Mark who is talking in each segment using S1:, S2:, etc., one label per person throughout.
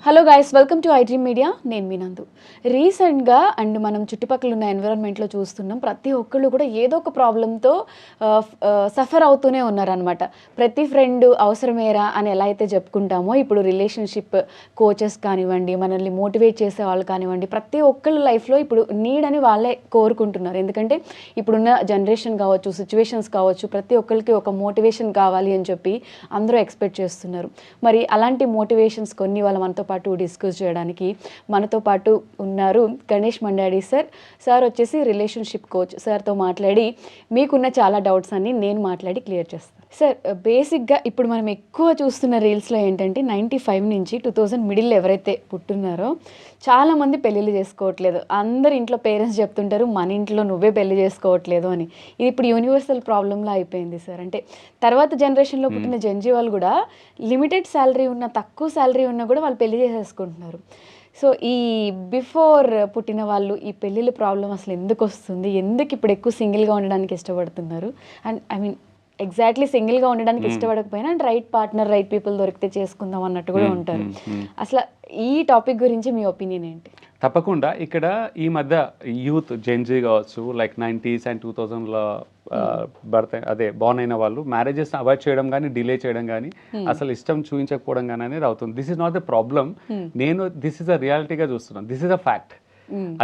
S1: Hello guys, welcome to I dream media. నేను మీ నందు. రీసెంట్గా మనం చుట్టుపక్కల ఉన్న ఎన్విరాన్మెంట్లో చూస్తున్నాం, ప్రతి ఒక్కళ్ళు కూడా ఏదో ఒక ప్రాబ్లంతో సఫర్ అవుతూనే ఉన్నారనమాట. ప్రతి ఫ్రెండ్ అవసరమేరా అని ఎలా అయితే చెప్పుకుంటామో, ఇప్పుడు రిలేషన్షిప్ కోచెస్ కానివ్వండి, మనల్ని మోటివేట్ చేసే వాళ్ళు కానివ్వండి, ప్రతి ఒక్కళ్ళ లైఫ్లో ఇప్పుడు నీడ్ అని వాళ్ళే కోరుకుంటున్నారు. ఎందుకంటే ఇప్పుడున్న జనరేషన్ కావచ్చు, సిచ్యువేషన్స్ కావచ్చు, ప్రతి ఒక్కరికి ఒక మోటివేషన్ కావాలి అని చెప్పి అందరూ ఎక్స్పెక్ట్ చేస్తున్నారు. మరి అలాంటి మోటివేషన్స్ కొన్ని వాళ్ళ మనతో పాటు డిస్కస్ చేయడానికి మనతో పాటు ఉన్నారు గణేష్ మండాడి సార్ వచ్చేసి రిలేషన్షిప్ కోచ్. సార్తో మాట్లాడి మీకున్న చాలా డౌట్స్ అన్ని నేను మాట్లాడి క్లియర్ చేస్తాను. సార్, బేసిక్గా ఇప్పుడు మనం ఎక్కువ చూస్తున్న రీల్స్లో ఏంటంటే 95 నుంచి 2000 మిడిల్ ఎవరైతే పుట్టున్నారో చాలామంది పెళ్ళిళ్ళు చేసుకోవట్లేదు. అందరు ఇంట్లో పేరెంట్స్ చెప్తుంటారు, మన ఇంట్లో నువ్వే పెళ్లి చేసుకోవట్లేదు అని. ఇది ఇప్పుడు యూనివర్సల్ ప్రాబ్లంలా అయిపోయింది సార్. అంటే తర్వాత జనరేషన్లో పుట్టిన జెన్జీ వాళ్ళు కూడా లిమిటెడ్ శాలరీ ఉన్న, తక్కువ శాలరీ ఉన్నా కూడా వాళ్ళు పెళ్లి చేసేసుకుంటున్నారు. సో ఈ బిఫోర్ పుట్టిన వాళ్ళు ఈ పెళ్ళిళ్ళ ప్రాబ్లం అసలు ఎందుకు వస్తుంది, ఎందుకు ఇప్పుడు ఎక్కువ సింగిల్గా ఉండడానికి ఇష్టపడుతున్నారు? అండ్ ఐ మీన్ ఎగ్జాక్ట్లీ సింగిల్గా ఉండడానికి ఇష్టపడకపోయినా and right partner, right people దొరికితే చేసుకుందాం అన్నట్టు కూడా ఉంటారు. అసలు ఈ టాపిక్ గురించి మీ ఒపీనియన్ ఏంటి?
S2: తప్పకుండా. ఇక్కడ ఈ మధ్య యూత్ జెన్జీ కావచ్చు, లైక్ 90s అండ్ 2000లో బార్న్ అయిన వాళ్ళు మ్యారేజెస్ అవాయిడ్ చేయడం కానీ, డిలే చేయడం కానీ, అసలు ఇష్టం చూపించకపోవడం కానీ అనేది అవుతుంది. This is not the problem. This is a రియాలిటీగా చూస్తున్నాను. This is a fact.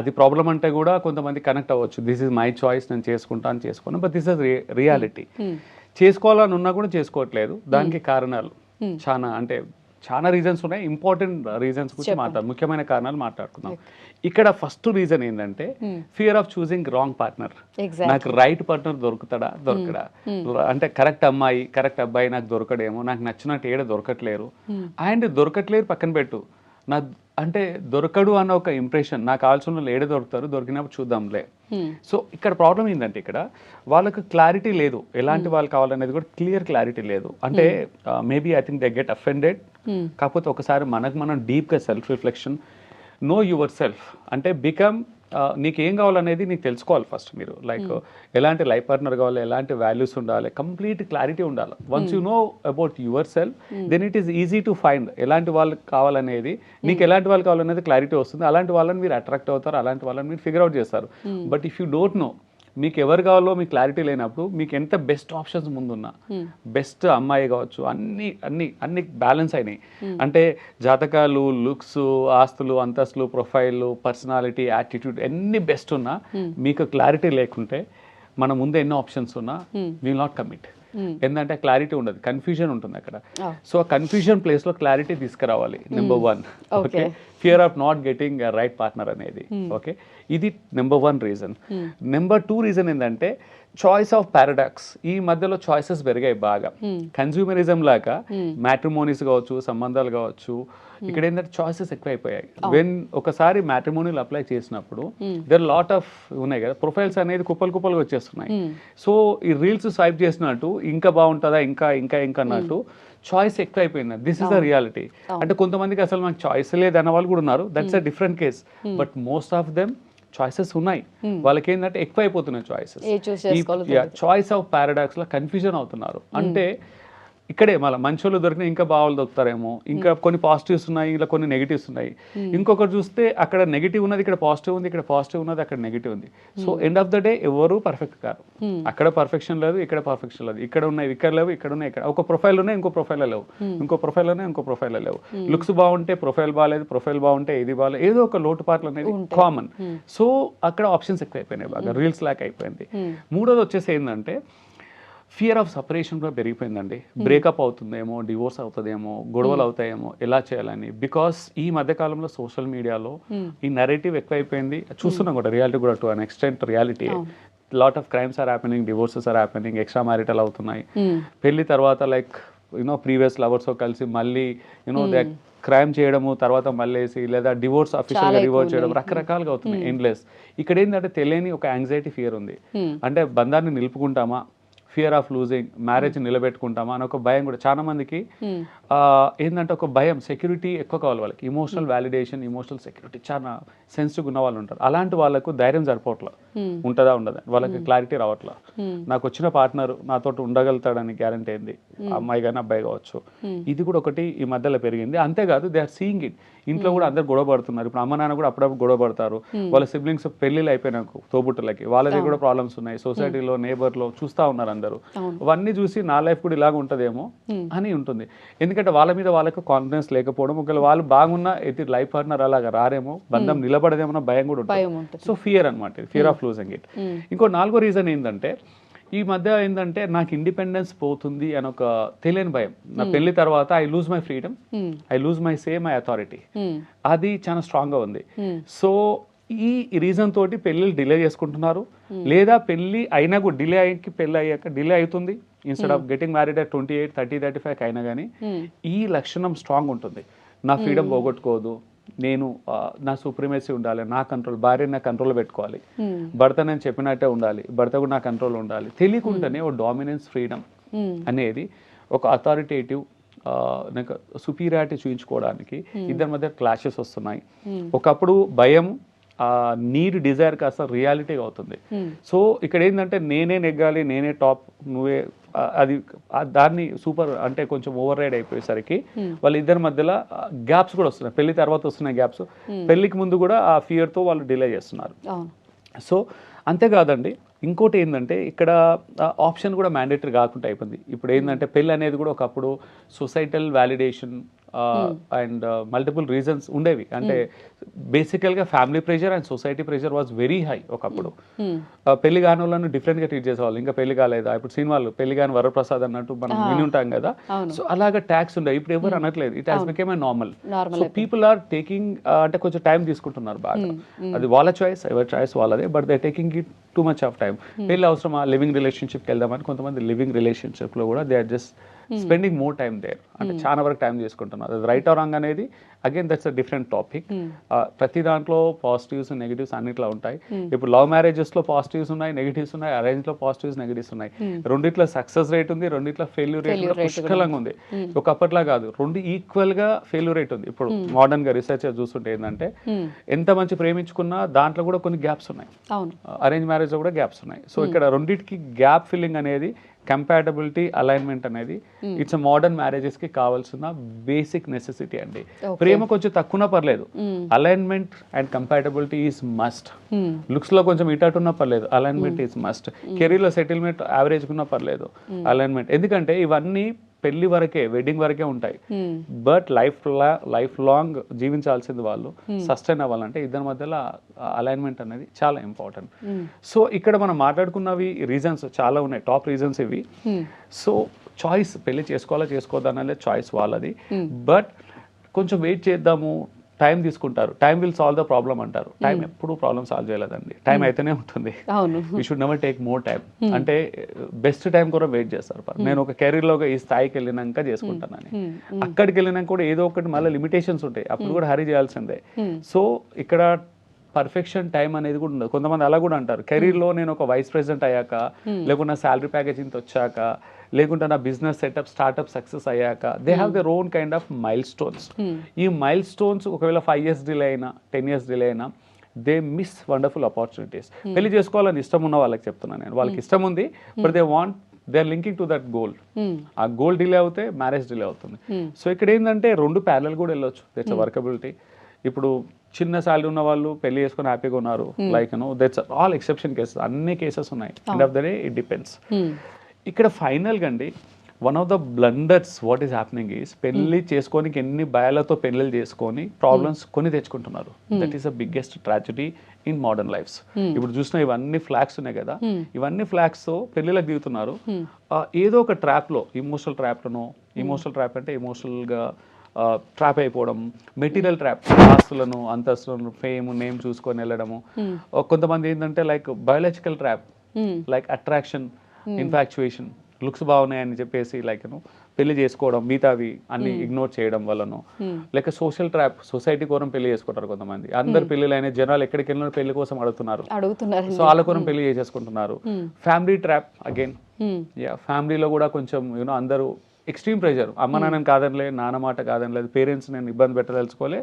S2: అది ప్రాబ్లం అంటే కూడా కొంతమంది కనెక్ట్ అవ్వచ్చు. దిస్ ఇస్ మై చాయిస్, నేను చేసుకున్నాను, బట్ దిస్ ఇస్ రియాలిటీ. చేసుకోవాలని ఉన్నా కూడా చేసుకోవట్లేదు. దానికి కారణాలు చాలా రీజన్స్ ఉన్నాయి. ఇంపార్టెంట్ రీజన్స్ గురించి ముఖ్యమైన కారణాలు మాట్లాడుకుందాం. ఇక్కడ ఫస్ట్ రీజన్ ఏంటంటే fear of choosing wrong partner. నాకు రైట్ పార్ట్నర్ దొరకడా అంటే కరెక్ట్ అమ్మాయి, కరెక్ట్ అబ్బాయి నాకు దొరకడేమో, నాకు నచ్చినట్టు దొరకట్లేరు. అండ్ దొరకట్లేరు పక్కన పెట్టు, అంటే దొరకడు అన్న ఒక ఇంప్రెషన్, నాకు కావాల్సిన ఏడ దొరుకుతారు, దొరికినప్పుడు చూద్దాంలే. సో ఇక్కడ ప్రాబ్లం ఏంటంటే ఇక్కడ వాళ్ళకు క్లారిటీ లేదు, ఎలాంటి వాళ్ళు కావాలనేది కూడా క్లియర్ క్లారిటీ లేదు. అంటే maybe I think they get offended. కాకపోతే ఒకసారి మనం డీప్గా self reflection, know yourself అంటే నీకేం కావాలనేది నీకు తెలుసుకోవాలి ఫస్ట్. మీరు లైక్ ఎలాంటి లైఫ్ పార్ట్నర్ కావాలి, ఎలాంటి వాల్యూస్ ఉండాలి, కంప్లీట్ క్లారిటీ ఉండాలి. Once you know about yourself, then it is easy to find ఎలాంటి వాళ్ళు కావాలనేది. నీకు ఎలాంటి వాళ్ళు కావాలనేది క్లారిటీ వస్తుంది. అలాంటి వాళ్ళని మీరు అట్రాక్ట్ అవుతారు, అలాంటి వాళ్ళని మీరు ఫిగర్ అవుట్ చేస్తారు. But if you don't know, మీకు ఎవరు కావాలో మీకు క్లారిటీ లేనప్పుడు, మీకు ఎంత బెస్ట్ ఆప్షన్స్ ముందున్నా, బెస్ట్ అమ్మాయి కావచ్చు, అన్ని బ్యాలెన్స్ అయినాయి అంటే జాతకాలు, లుక్స్, ఆస్తులు, అంతస్తులు, ప్రొఫైల్, పర్సనాలిటీ, యాటిట్యూడ్ ఎన్ని బెస్ట్ ఉన్నా మీకు క్లారిటీ లేకుంటే, మన ముందు ఎన్నో ఆప్షన్స్ ఉన్నా విల్ నాట్ కమిట్. ఏంటంటే క్లారిటీ ఉండదు, కన్ఫ్యూజన్ ఉంటుంది అక్కడ. సో ఆ కన్ఫ్యూజన్ ప్లేస్లో క్లారిటీ తీసుకురావాలి. Number 1, okay, fear of not getting right partner అనేది. ఓకే, ఇది నెంబర్ 1 రీజన్. నెంబర్ 2 రీజన్ ఏంటంటే చాయిస్ ఆఫ్ పారాడాక్స్. ఈ మధ్యలో చాయిసెస్ పెరిగాయి బాగా. కన్స్యూమరిజం లాగా మ్యాట్రిమోనీస్ కావచ్చు, సంబంధాలు కావచ్చు, ఇక్కడ ఏంటంటే చాయిసెస్ ఎక్కువైపోయాయి. ఒకసారి మ్యాట్రిమోనీలు అప్లై చేసినప్పుడు దేర్ లాట్ ఆఫ్ ఉన్నాయి కదా, ప్రొఫైల్స్ అనేది కుప్పలుగా వచ్చేస్తున్నాయి. సో ఈ రీల్స్ స్వైప్ చేసినట్టు ఇంకా బాగుంటుందా, ఇంకా అన్నట్టు చాయిస్ ఎక్కువ అయిపోయింది. This is the reality. అంటే కొంతమందికి అసలు మనకు చాయిస్ లేదన్న వాళ్ళు కూడా ఉన్నారు. That's a different case. But most of them choices ఉన్నాయి. వాళ్ళకి ఏంటంటే ఎక్కువ అయిపోతున్నాయి చాయిసెస్. చాయిస్ ఆఫ్ పారాడాక్స్ లో కన్ఫ్యూజన్ అవుతున్నారు. అంటే ఇక్కడే మళ్ళీ మంచి వాళ్ళు దొరికినా ఇంకా బాగా దొరుకుతారేమో, ఇంకా కొన్ని పాజిటివ్స్ ఉన్నాయి, ఇలా కొన్ని నెగిటివ్స్ ఉన్నాయి. ఇంకొకటి చూస్తే అక్కడ నెగిటివ్ ఉన్నది, ఇక్కడ పాజిటివ్ ఉంది, ఇక్కడ పాజిటివ్ ఉన్నది, అక్కడ నెగిటివ్ ఉంది. So end of the day ఎవరు పర్ఫెక్ట్ కాదు. అక్కడ పర్ఫెక్షన్ లేదు, ఇక్కడ పర్ఫెక్షన్ లేదు. ఇక్కడ ఉన్నాయి, ఇక్కడ లేవు, ఇక్కడ ఉన్నాయి, ఇక్కడ ఒక ప్రొఫైల్ ఉన్నాయి, ఇంకో ప్రొఫైల్ లేవు, ఇంకో ప్రొఫైల్ ఉన్నాయి, ఇంకో ప్రొఫైల్ లేవు. లుక్స్ బాగుంటే ప్రొఫైల్ బాగాలేదు, ప్రొఫైల్ బాగుంటే ఇది బాగాలేదు, ఏదో ఒక లోటుపాట్లు అనేది కామన్. సో అక్కడ ఆప్షన్స్ ఎక్కువ అయిపోయినాయి, బాగా రీల్స్ లాక్ అయిపోయింది. మూడోది వచ్చేసి ఏంటంటే ఫియర్ ఆఫ్ సపరేషన్ కూడా పెరిగిపోయిందండి. బ్రేకప్ అవుతుందేమో, డివోర్స్ అవుతుందేమో, గొడవలు అవుతాయేమో, ఎలా చేయాలని. బికాస్ ఈ మధ్యకాలంలో సోషల్ మీడియాలో ఈ నెరేటివ్ ఎక్కువైపోయింది. చూస్తున్నాం కూడా, రియాలిటీ కూడా to an extent reality. Lot of crimes are happening, divorces are happening, extra marital అవుతున్నాయి. పెళ్లి తర్వాత లైక్ ప్రీవియస్ లవర్స్తో కలిసి మళ్ళీ దే క్రైమ్ చేయడము, తర్వాత మళ్ళీ లేదా డివోర్స్ అఫీషియల్గా డివోర్స్ చేయడం, రకరకాలుగా అవుతున్నాయి, ఎండ్లెస్. ఇక్కడ ఏంటంటే తెలియని ఒక యాంగ్జైటీ, ఫియర్ ఉంది. అంటే బంధాన్ని నిలుపుకుంటామా, ఫియర్ ఆఫ్ లూజింగ్, మ్యారేజ్ నిలబెట్టుకుంటామా అని ఒక భయం కూడా చాలా మందికి ఏంటంటే ఒక భయం, సెక్యూరిటీ ఎక్కువ కావాలి వాళ్ళకి, ఇమోషనల్ వ్యాలిడేషన్, ఇమోషనల్ సెక్యూరిటీ చాలా సెన్సిటివ్ ఉన్న వాళ్ళు ఉంటారు. అలాంటి వాళ్ళకు ధైర్యం సరిపోవట్లా, ఉంటుందా ఉండదా వాళ్ళకి క్లారిటీ రావట్లా. నాకు వచ్చిన పార్ట్నర్ నాతో ఉండగలుగుతాడని గ్యారంటీ ఏంది, అమ్మాయి కానీ అబ్బాయి కావచ్చు. ఇది కూడా ఒకటి ఈ మధ్యలో పెరిగింది. అంతేకాదు దే ఆర్ సీయింగ్ ఇట్, ఇంట్లో కూడా అందరు గొడవ పడుతున్నారు. ఇప్పుడు అమ్మ నాన్న కూడా అప్పుడప్పుడు గొడవ పడతారు. వాళ్ళ సిబ్లింగ్స్ పెళ్లిళ్ళు అయిపోయినాకు తోబుట్టులకి వాళ్ళకి కూడా ప్రాబ్లమ్స్ ఉన్నాయి, సొసైటీలో నేబర్లో చూస్తూ ఉన్నారు అందరూ. అవన్నీ చూసి నా లైఫ్ కూడా ఇలాగ ఉంటుందేమో అని ఉంటుంది. ఎందుకంటే వాళ్ళ మీద వాళ్ళకు కాన్ఫిడెన్స్ లేకపోవడం, ఒకవేళ వాళ్ళు బాగున్నా ఇది లైఫ్ పార్ట్నర్ అలాగా రారేమో, బంధం నిలబడదేమో భయం కూడా ఉంటుంది. సో ఫియర్ అనమాట, ఫియర్ ఆఫ్ లూజింగ్ ఇట్. ఇంకో 4వ రీజన్ ఏంటంటే ఈ మధ్య ఏంటంటే నాకు ఇండిపెండెన్స్ పోతుంది అని ఒక తెలియని భయం. నా పెళ్లి తర్వాత I lose my freedom, I lose my my authority, అది చాలా స్ట్రాంగ్గా ఉంది. సో ఈ రీజన్ తోటి పెళ్ళిళ్ళు డిలే చేసుకుంటున్నారు, లేదా పెళ్ళి అయినా కూడా పెళ్ళి అయ్యాక డిలే అవుతుంది. Instead of getting married at 28, 30, 35 అయినా కానీ ఈ లక్షణం స్ట్రాంగ్ ఉంటుంది. నా ఫ్రీడమ్ పోగొట్టుకోదు, నేను నా సుప్రీమసీ ఉండాలి, నా కంట్రోల్, భార్య నా కంట్రోల్ పెట్టుకోవాలి, భర్త నేను చెప్పినట్టే ఉండాలి, భర్త కూడా నా కంట్రోల్ ఉండాలి. తెలియకుండానే ఒక డామినెన్స్, ఫ్రీడమ్ అనేది ఒక అథారిటేటివ్ నాకు సుపీరియారిటీ చూపించుకోవడానికి ఇద్దరి మధ్య క్లాషెస్ వస్తున్నాయి. ఒకప్పుడు భయం, నీడ్, డిజైర్ కాస్త రియాలిటీగా అవుతుంది. సో ఇక్కడ ఏంటంటే నేనే నెగ్గాలి, నేనే టాప్, నువ్వే, అది దాన్ని సూపర్ అంటే కొంచెం ఓవర్ రైడ్ అయిపోయేసరికి వాళ్ళ ఇద్దరి మధ్యలో గ్యాప్స్ కూడా వస్తున్నాయి. పెళ్లి తర్వాత వస్తున్నాయి గ్యాప్స్, పెళ్లికి ముందు కూడా ఆ ఫియర్తో వాళ్ళు డిలే చేస్తున్నారు. సో అంతేకాదండి, ఇంకోటి ఏంటంటే ఇక్కడ ఆప్షన్ కూడా మ్యాండేటరీ కాకుండా అయిపోయింది. ఇప్పుడు ఏంటంటే పెళ్ళి అనేది కూడా ఒకప్పుడు societal validation and multiple reasons ఉండేవి. అంటే బేసికల్గా family pressure and society pressure was very high. ఒకప్పుడు పెళ్లి కాని వాళ్ళను డిఫరెంట్గా ట్రీట్ చేసేవాళ్ళు. ఇంకా పెళ్లి కాలేదా, ఇప్పుడు సినిమాలు పెళ్లి కాని వరప్రసాద్ అన్నట్టు మనం విని ఉంటాం కదా. సో అలాగా ట్యాక్స్ ఉండే, ఇప్పుడు ఎవరు అనట్లేదు. It has become a normal. So people are taking అంటే కొంచెం టైం తీసుకుంటున్నారు బాగా. అది వాళ్ళ చాయిస్, ఎవరి చాయిస్ వాళ్ళదే, but they taking it too much of time. పెళ్ళి అవసరమా, లివింగ్ రిలేషన్షిప్కి వెళ్దామని కొంతమంది లివింగ్ రిలేషన్షిప్లో కూడా they are just spending more time there, అంటే చాలా వరకు టైం చేసుకుంటున్నారు. అది రైట్ ఆర్ రాంగ్ అనేది again that's a different topic. ప్రతి దాంట్లో పాజిటివ్స్ నెగిటివ్స్ అన్నిట్లో ఉంటాయి. ఇప్పుడు లవ్ మ్యారేజెస్లో పాజిటివ్స్ ఉన్నాయి, నెగిటివ్స్ ఉన్నాయి, అరేంజ్లో పాజిటివ్స్ నెగిటివ్స్ ఉన్నాయి. రెండిట్లో సక్సెస్ రేట్ ఉంది, రెండిట్లో ఫెయిల్యూర్ రేట్ పుష్కలంగా ఉంది. ఒకప్పట్లా కాదు, రెండు ఈక్వల్గా ఫెయిల్యూర్ రేట్ ఉంది. ఇప్పుడు మోడర్న్గా రీసెర్చ్ చూస్తుంటే ఏంటంటే ఎంత మంచి ప్రేమించుకున్నా దాంట్లో కూడా కొన్ని గ్యాప్స్ ఉన్నాయి, అరేంజ్ మ్యారేజ్లో కూడా గ్యాప్స్ ఉన్నాయి. సో ఇక్కడ రెండింటికి గ్యాప్ ఫిల్లింగ్ అనేది, కంపాటబిలిటీ, అలైన్మెంట్ అనేది ఇట్స్ మోడర్న్ మ్యారేజెస్ కి కావాల్సిన బేసిక్ నెసెసిటీ అండి. ప్రేమ కొంచెం తక్కువ పర్లేదు, alignment and compatibility is must. Looks లో కొంచెం ఇటట్టున్నా పర్లేదు, అలైన్మెంట్ ఈజ్ మస్ట్. కెరీర్ లో సెటిల్మెంట్ యావరేజ్ కున్నా పర్లేదు, అలైన్మెంట్. ఎందుకంటే ఇవన్నీ పెళ్లి వరకే, వెడ్డింగ్ వరకే ఉంటాయి. బట్ లైఫ్ లాంగ్ జీవించాల్సింది వాళ్ళు, సస్టైన్ అవ్వాలంటే ఇద్దరి మధ్యలో అలైన్మెంట్ అనేది చాలా ఇంపార్టెంట్. సో ఇక్కడ మనం మాట్లాడుకున్నవి రీజన్స్ చాలా ఉన్నాయి, టాప్ రీజన్స్ ఇవి. సో చాయిస్, పెళ్లి చేసుకోవాలా చేసుకోవద్దా అనేది చాయిస్ వాళ్ళది. బట్ కొంచెం వెయిట్ చేద్దాము, టైం తీసుకుంటారు. Time will solve the problem అంటారు. టైం ఎప్పుడు ప్రాబ్లమ్ సాల్వ్ చేయలేదండి, టైం అయితేనే ఉంటుంది. You should never take more time. అంటే బెస్ట్ టైం కూడా వెయిట్ చేస్తారు. నేను ఒక కెరీర్లో ఈ స్థాయికి వెళ్ళినాక చేసుకుంటానని, అక్కడికి వెళ్ళినాక కూడా ఏదో ఒకటి మళ్ళీ లిమిటేషన్స్ ఉంటాయి, అప్పుడు కూడా హరీ చేయాల్సిందే. సో ఇక్కడ పర్ఫెక్షన్ టైం అనేది కూడా ఉండదు. కొంతమంది అలా కూడా అంటారు, కెరీర్లో నేను ఒక వైస్ ప్రెసిడెంట్ అయ్యాక, లేకుంటే శాలరీ ప్యాకేజ్ ఇంత వచ్చాక, లేకుంటే నా బిజినెస్ సెటప్ స్టార్ట్అప్ సక్సెస్ అయ్యాక, they have their own kind of mile stones. ఈ మైల్ స్టోన్స్ ఒకవేళ 5 years డిలే అయినా, 10 years డిలే అయినా, దే మిస్ వండర్ఫుల్ ఆపర్చునిటీస్. పెళ్లి చేసుకోవాలని ఇష్టం ఉన్న వాళ్ళకి చెప్తున్నాను నేను, వాళ్ళకి ఇష్టం ఉంది, but they want, they are linking to that goal. ఆ గోల్ డిలే అవుతే మ్యారేజ్ డిలే అవుతుంది. సో ఇక్కడ ఏంటంటే రెండు ప్యారలల్ కూడా వెళ్ళొచ్చు, దట్స్ వర్కబిలిటీ. ఇప్పుడు చిన్న శాలరీ ఉన్న వాళ్ళు పెళ్లి చేసుకుని హ్యాపీగా ఉన్నారు, like that's all exception cases, అన్ని కేసెస్ ఉన్నాయి. End of the day it depends. ఇక్కడ ఫైనల్గా అండి, one of the blunders what is happening is, పెళ్లి చేసుకోనికి ఎన్ని భయాలతో పెళ్ళిళ్ళు చేసుకొని ప్రాబ్లమ్స్ కొని తెచ్చుకుంటున్నారు. That is the biggest tragedy in modern lives. ఇప్పుడు చూసిన ఇవన్నీ ఫ్లాగ్స్ ఉన్నాయి కదా, ఇవన్నీ ఫ్లాగ్స్ తో పెళ్లిళ్ళకి దిగుతున్నారు. ఏదో ఒక ట్రాప్లో, ఇమోషనల్ ట్రాప్లోనో, ఇమోషనల్ ట్రాప్ అంటే ఎమోషనల్గా ట్రాప్ అయిపోవడం, మెటీరియల్ ట్రాప్, ఆస్తులను, అంతస్తులను, ఫేమ్, నేమ్ చూసుకొని వెళ్ళడము. కొంతమంది ఏంటంటే like biological trap, like attraction, infatuation, looks బాగున్నాయని చెప్పేసి లైక్ పెళ్లి చేసుకోవడం మిగతావి అన్ని ఇగ్నోర్ చేయడం వల్లనో, లేక సోషల్ ట్రాప్, సొసైటీ కోసం పెళ్లి చేసుకుంటారు కొంతమంది. అందరు పెళ్లిలైన జనాలు ఎక్కడికి వెళ్ళిన పెళ్లి కోసం అడుగుతున్నారు, సో వాళ్ళ కోసం పెళ్లి చేసేసుకుంటున్నారు. ఫ్యామిలీ ట్రాప్ అగైన్, ఫ్యామిలీలో కూడా కొంచెం యూనో అందరూ ఎక్స్ట్రీమ్ ప్రెషర్, అమ్మ నాన్నని కాదనిలే, నాన్న మాట కాదనిలేదు, పేరెంట్స్ నేను ఇబ్బంది పెట్టదలుచుకోలే,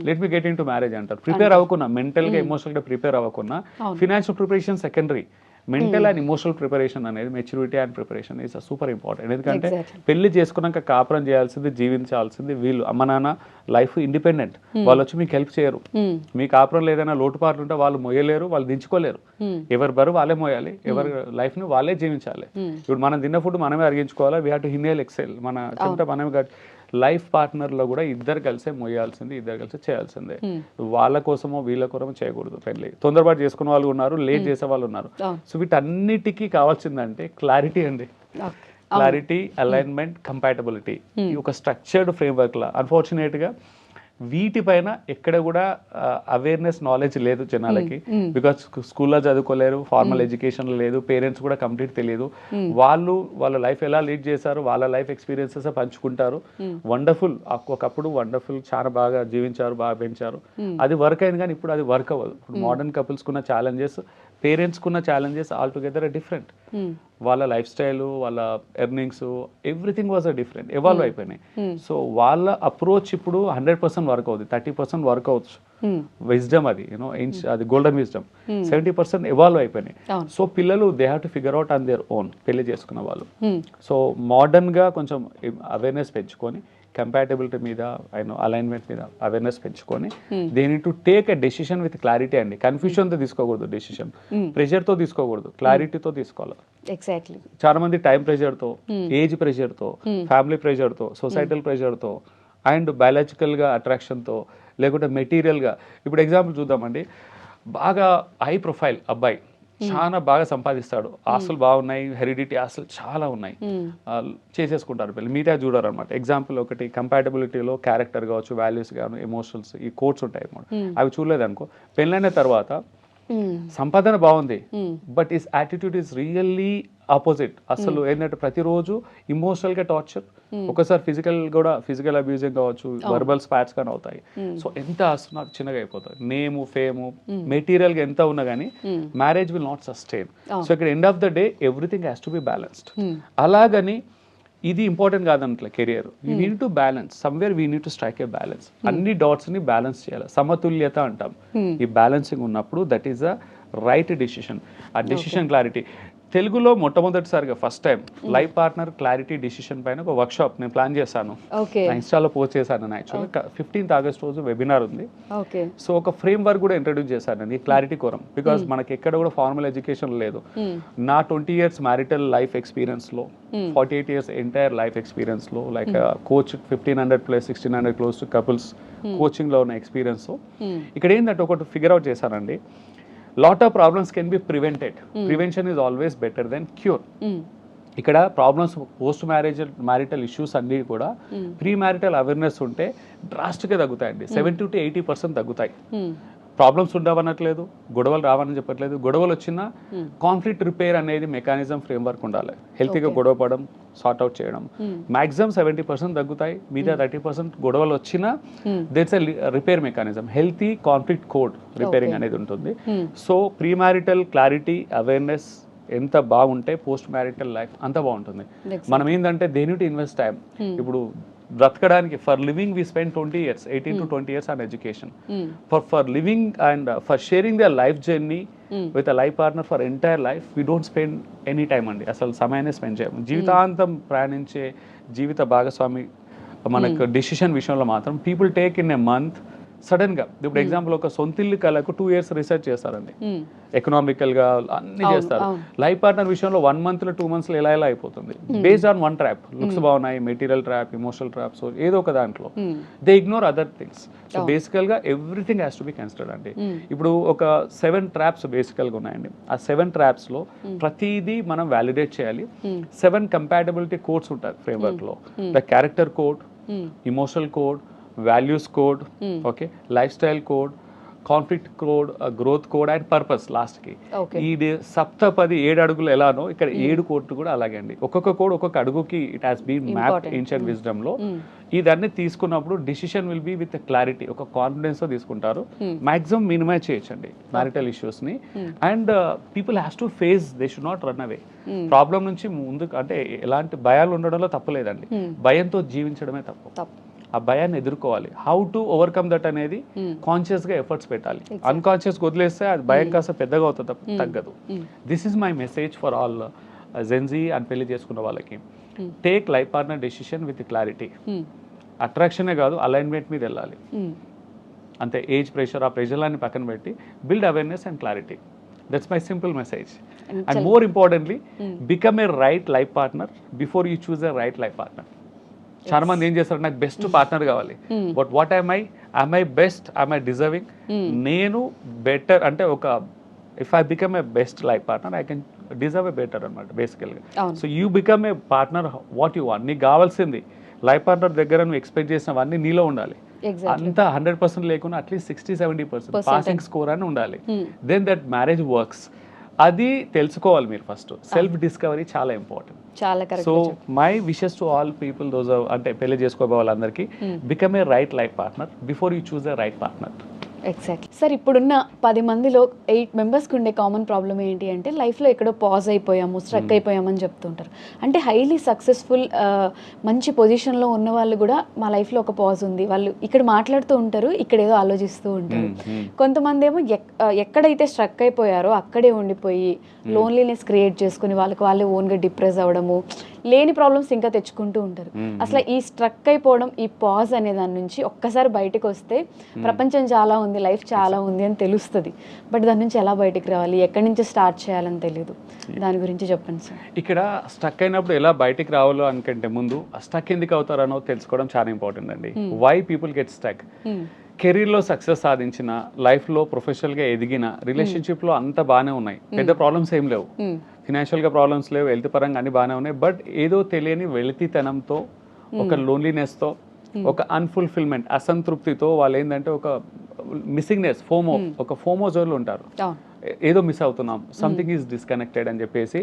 S2: let me get into marriage అంటారు. ప్రిపేర్ అవ్వకున్నా, మెంటల్గా ఎమోషనల్గా ప్రిపేర్ అవ్వకున్నా, financial preparation secondary, mental and emotional preparation అనేది, maturity and preparation is super important. ఎందుకంటే పెళ్లి చేసుకున్నాక కాపురం చేయాల్సింది, జీవించాల్సింది వీళ్ళు. అమ్మ నాన్న లైఫ్ ఇండిపెండెంట్, వాళ్ళు వచ్చి మీకు హెల్ప్ చేయరు. మీ కాపురంలో ఏదైనా లోటుపాట్లు ఉంటే వాళ్ళు మొయ్యలేరు, వాళ్ళు దించుకోలేరు. ఎవరి బరువు వాళ్ళే మోయాలి, ఎవరి లైఫ్ ని వాళ్ళే జీవించాలి. ఇప్పుడు మనం తిన్న ఫుడ్ మనమే అరిగించుకోవాలి, we have to inhale exhale, మన చెమట మనమే. లైఫ్ పార్ట్నర్ లో కూడా ఇద్దరు కలిసే మొయ్యాల్సింది, ఇద్దరు కలిసి చేయాల్సిందే. వాళ్ళ కోసమో వీళ్ళ కోసమో చేయకూడదు పెళ్లి. తొందరపాటు చేసుకునే వాళ్ళు ఉన్నారు, లేట్ చేసే వాళ్ళు ఉన్నారు. సో వీటన్నిటికీ కావాల్సిందంటే క్లారిటీ అండి. క్లారిటీ, అలైన్మెంట్, కంపాటబిలిటీ, ఒక స్ట్రక్చర్డ్ ఫ్రేమ్వర్క్ లా. అన్ఫార్చునేట్ గా వీటిపైన ఎక్కడ కూడా అవేర్నెస్, నాలెడ్జ్ లేదు జనాలకి. బికాస్ స్కూల్లో చదువుకోలేరు, ఫార్మల్ ఎడ్యుకేషన్ లేదు, పేరెంట్స్ కూడా కంప్లీట్ తెలియదు. వాళ్ళ లైఫ్ ఎలా లీడ్ చేశారు, వాళ్ళ లైఫ్ ఎక్స్పీరియన్సెస్ పంచుకుంటారు. వండర్ఫుల్, ఒకప్పుడు వండర్ఫుల్, చాలా బాగా జీవించారు, బాగా పెంచారు. అది వర్క్ అయింది, కానీ ఇప్పుడు అది వర్క్ అవ్వదు. ఇప్పుడు మోడర్న్ కపుల్స్ కున్న ఛాలెంజెస్, పేరెంట్స్ కున్న ఛాలెంజెస్ ఆల్ టుగెదర్ డిఫరెంట్. వాళ్ళ లైఫ్ స్టైల్, వాళ్ళ earnings, everything was different, evolve అయిపోయినాయి. సో వాళ్ళ అప్రోచ్ ఇప్పుడు 100% వర్క్ అవుతుంది, 30% వర్క్ అవచ్చు. విజ్డమ్ అది, యూనో, అది గోల్డెన్ విజ్డమ్. 70% ఎవాల్వ్ అయిపోయినాయి. సో పిల్లలు they have to figure out on their own, పెళ్లి చేసుకున్న వాళ్ళు. సో మోడర్న్ గా కొంచెం అవేర్నెస్ పెంచుకొని, కంపాటబిలిటీ మీద, అలైన్మెంట్ మీద అవేర్నెస్ పెంచుకొని, they need to take a decision with clarity అండి. కన్ఫ్యూజన్ తో తీసుకోకూడదు డెసిషన్, ప్రెషర్ తో తీసుకోకూడదు, క్లారిటీతో తీసుకోవాలి.
S1: ఎగ్జాక్ట్లీ.
S2: చాలా మంది టైం ప్రెషర్ తో, ఏజ్ ప్రెషర్ తో, ఫ్యామిలీ ప్రెషర్ తో, సొసైటల్ ప్రెషర్ తో, అండ్ బయాలజికల్ గా అట్రాక్షన్ తో, లేకుంటే మెటీరియల్ గా. ఇప్పుడు ఎగ్జాంపుల్ చూద్దామండి. బాగా హై ప్రొఫైల్ అబ్బాయి, చాలా బాగా సంపాదిస్తాడు, ఆస్తులు బాగున్నాయి, హెరిడిటీ ఆస్తులు చాలా ఉన్నాయి, చేసేసుకుంటారు పెళ్ళి, మీరే చూడరు అనమాట. ఎగ్జాంపుల్ ఒకటి, కంపాటబిలిటీలో క్యారెక్టర్ కావచ్చు, వాల్యూస్ కానీ, ఎమోషనల్స్, ఈ కోడ్స్ ఉంటాయి అనమాట. అవి చూడలేదనుకో, పెళ్ళైన తర్వాత సంపాదన బాగుంది, but is attitude is really opposite. అసలు ఏంటంటే ప్రతిరోజు ఇమోషనల్ గా టార్చర్, ఒకసారి ఫిజికల్ అబ్యూజింగ్ కావచ్చు, వర్బల్ స్పాట్స్ కానీ అవుతాయి. సో ఎంత ఆస్తున్నారు చిన్నగా అయిపోతాయి, నేము, ఫేము, మెటీరియల్ గా ఎంత ఉన్నా కానీ marriage will not sustain. So ఇక్కడ end of the day everything has to be balanced. అలాగని ఇది ఇంపార్టెంట్ కాదంటే career, we need to balance, somewhere we need to strike a balance. అన్ని డాట్స్ ని బ్యాలెన్స్ చేయాలి, సమతుల్యత అంటాం. ఈ బ్యాలెన్సింగ్ ఉన్నప్పుడు that is a right decision. ఆ డెసిషన్ క్లారిటీ. తెలుగులో మొట్టమొదటిసారిగా first time life partner clarity decision పైన ఒక వర్క్ షాప్ నేను ప్లాన్ చేశాను, ఇన్స్టాలో పోస్ట్ చేశాను. యాక్చువల్గా 15th August రోజు వెబినార్ ఉంది. సో ఒక ఫ్రేమ్ వర్క్ కూడా ఇంట్రడ్యూస్ చేశాను ఈ క్లారిటీ కోరం. బికాస్ మనకి ఎక్కడ కూడా ఫార్మల్ ఎడ్యుకేషన్ లేదు. నా 20 years మ్యారిటల్ లైఫ్ ఎక్స్పీరియన్స్ లో, 48 years ఎంటైర్ లైఫ్ ఎక్స్పీరియన్స్ లో, like coach 1500 plus 1600 close to couples coaching లో ఉన్న ఎక్స్పీరియన్స్. ఇక్కడ ఏంటంటే ఒకటి ఫిగర్ అవుట్ చేశానండి. Lot of problems can be prevented. Prevention is always better than cure. ఇక్కడ ప్రాబ్లమ్స్, పోస్ట్ మ్యారిటల్ ఇష్యూస్ అన్నీ కూడా ప్రీ మ్యారిటల్ అవేర్నెస్ ఉంటే డ్రాస్టిక్గా తగ్గుతాయండి. 70 to 80% తగ్గుతాయి. ప్రాబ్లమ్స్ ఉండవనట్లేదు, గొడవలు రావని చెప్పట్లేదు. గొడవలు వచ్చినా కాన్ఫ్లిక్ట్ రిపేర్ అనేది మెకానిజం, ఫ్రేమ్వర్క్ ఉండాలి. హెల్తీగా గొడవపడడం, సార్ట్ అవుట్ చేయడం. మాక్సిమం 70% తగ్గుతాయి. మీద 30% గొడవలు వచ్చినా that's a repair mechanism. Healthy conflict code repairing అనేది ఉంటుంది. So pre marital clarity, awareness ఎంత బాగుంటే పోస్ట్ మ్యారిటల్ లైఫ్ అంత బాగుంటుంది. మనం ఏంటంటే they need to invest time. ఇప్పుడు బ్రతకడానికి, for living we spend 20 years, 18 to 20 years on education. For living and for sharing their life journey with a life partner for entire life we don't spend any time అండి. అసలు సమయాన్ని spend చేయము. జీవితాంతం ప్రయాణించే జీవిత భాగస్వామి మనకు డెసిషన్ విషయంలో మాత్రం people take in a month. Sudden గా ఇప్పుడు ఎగ్జాంపుల్ ఒక సొంతిల్లు కళకు 2 years రీసెర్చ్ చేస్తారండి, ఎకనామికల్ గా అన్ని చేస్తారు. లైఫ్ పార్ట్నర్ విషయంలో 1 month లో 2 months లో ఎలా అయిపోతుంది, based on one trap. Looks బాగున్నాయి, material trap, emotional trap, so ఏదో ఒక దాంట్లో they ignore other things. So బేసికల్ గా everything has to be considered అండి. ఇప్పుడు ఒక 7 traps బేసికల్ గా ఉన్నాయండి. ఆ 7 traps లో ప్రతిదీ మనం వ్యాలిడేట్ చేయాలి. 7 కంపాటబిలిటీ కోడ్స్ ఉంటాయి ఫ్రేమ్వర్క్ లో. The character code, emotional code, values code, okay, life style code, conflict code, growth code and purpose లాస్ట్కి.
S1: ఓకే.
S2: ఈ సప్తపది 7 అడుగులు ఎలానో ఇక్కడ 7 కోడ్లు కూడా అలాగే అండి. ఒక్కొక్క కోడ్ ఒక్కొక్క అడుగుకి it has been map ancient విజ్డమ్లో. ఇదన్నీ తీసుకున్నప్పుడు decision will be with clarity, ఒక కాన్ఫిడెన్స్తో తీసుకుంటారు. మాక్సిమం మినిమైజ్ చేయొచ్చండి మ్యారిటల్ ఇష్యూస్ని. And people has to face, they should not run away. Problem నుంచి ముందుకు, అంటే ఎలాంటి భయాలు ఉండడంలో తప్పలేదండి, భయంతో జీవించడమే తప్పు. ఆ భయాన్ని ఎదుర్కోవాలి. హౌ టు ఓవర్కమ్ దట్ అనేది కాన్షియస్గా ఎఫర్ట్స్ పెట్టాలి. అన్కాన్షియస్గా వదిలేస్తే అది భయం కాస్త పెద్దగా అవుతుంది తప్ప తగ్గదు. This is my message for all gen Z అని పెళ్లి చేసుకున్న వాళ్ళకి. Take life partner decision with clarity. అట్రాక్షనే కాదు, అలైన్మెంట్ మీద వెళ్ళాలి అంతే. ఏజ్ ప్రెషర్, ఆ ప్రెషర్లన్నీ పక్కన పెట్టి build awareness and clarity. That's my simple message. And more importantly, become a right life partner before you choose a right life partner. చాలా మంది ఏం చేస్తారు, నాకు బెస్ట్ పార్ట్నర్ కావాలి, but what I best, I deserving, నేను better అంటే ఒక if I become a best life partner I can deserve A better అనమాట బేసికల్గా. So you become a partner what you want. నీకు కావాల్సింది లైఫ్ పార్ట్నర్ దగ్గర నువ్వు ఎక్స్పెక్ట్ చేసినవన్నీ నీలో ఉండాలి. అంతా 100% లేకుండా అట్లీస్ట్ 60-70% పాసింగ్ స్కోర్ అని ఉండాలి. Then that marriage works. అది తెలుసుకోవాలి మీరు ఫస్ట్. సెల్ఫ్ డిస్కవరీ చాలా important. So my wishes to all people, those అంటే పెళ్లి చేసుకోబోయే వాళ్ళందరికీ, become a right life partner before you choose a right partner.
S1: Exactly sir. ఇప్పుడున్న 10 మందిలో 8 మెంబర్స్కి ఉండే కామన్ ప్రాబ్లం ఏంటి అంటే లైఫ్లో ఎక్కడో పాజ్ అయిపోయాము, స్ట్రక్ అయిపోయామని చెప్తుంటారు. అంటే హైలీ సక్సెస్ఫుల్ మంచి పొజిషన్లో ఉన్న వాళ్ళు కూడా మా లైఫ్లో ఒక పాజ్ ఉంది, వాళ్ళు ఇక్కడ మాట్లాడుతూ ఉంటారు, ఇక్కడ ఏదో ఆలోచిస్తూ ఉంటారు. కొంతమంది ఏమో ఎక్కడైతే స్ట్రక్ అయిపోయారో అక్కడే ఉండిపోయి లోన్లీనెస్ క్రియేట్ చేసుకుని వాళ్ళకి వాళ్ళే ఓన్గా డిప్రెస్ అవ్వడము, లేని ప్రాబ్లమ్స్ ఇంకా తెచ్చుకుంటూ ఉంటారు. అసలు ఈ స్ట్రక్ అయిపోవడం, ఈ పాజ్ అనే దాని నుంచి ఒక్కసారి బయటకు వస్తే ప్రపంచం చాలా ఉంది, లైఫ్ చాలా ఉంది అని తెలుస్తుంది. బట్ దాని నుంచి ఎలా బయటకు రావాలి, ఎక్కడి నుంచి స్టార్ట్ చేయాలని తెలియదు. దాని గురించి చెప్పండి సార్.
S2: ఇక్కడ స్ట్రక్ అయినప్పుడు ఎలా బయటకు రావాలో అనుకంటే ముందు స్ట్రక్ ఎందుకు అవుతారనో తెలుసుకోవడం చాలా ఇంపార్టెంట్ అండి. Why people get struck. కెరీర్లో సక్సెస్ సాధించిన, లైఫ్లో ప్రొఫెషనల్గా ఎదిగిన, రిలేషన్షిప్లో అంతా బాగానే ఉన్నాయి, పెద్ద ప్రాబ్లమ్స్ ఏం లేవు, ఫినాన్షియల్గా ప్రాబ్లమ్స్ లేవు, హెల్త్ పరంగా అన్ని బాగానే ఉన్నాయి. బట్ ఏదో తెలియని వెలితితనంతో, ఒక లోన్లీనెస్తో, ఒక అన్ఫుల్ఫిల్మెంట్, అసంతృప్తితో వాళ్ళు ఏంటంటే ఒక మిస్సింగ్నెస్, ఒక ఫోమో జోన్లో ఉంటారు. ఏదో మిస్ అవుతున్నాం, సంథింగ్ ఈజ్ డిస్కనెక్టెడ్ అని చెప్పేసి.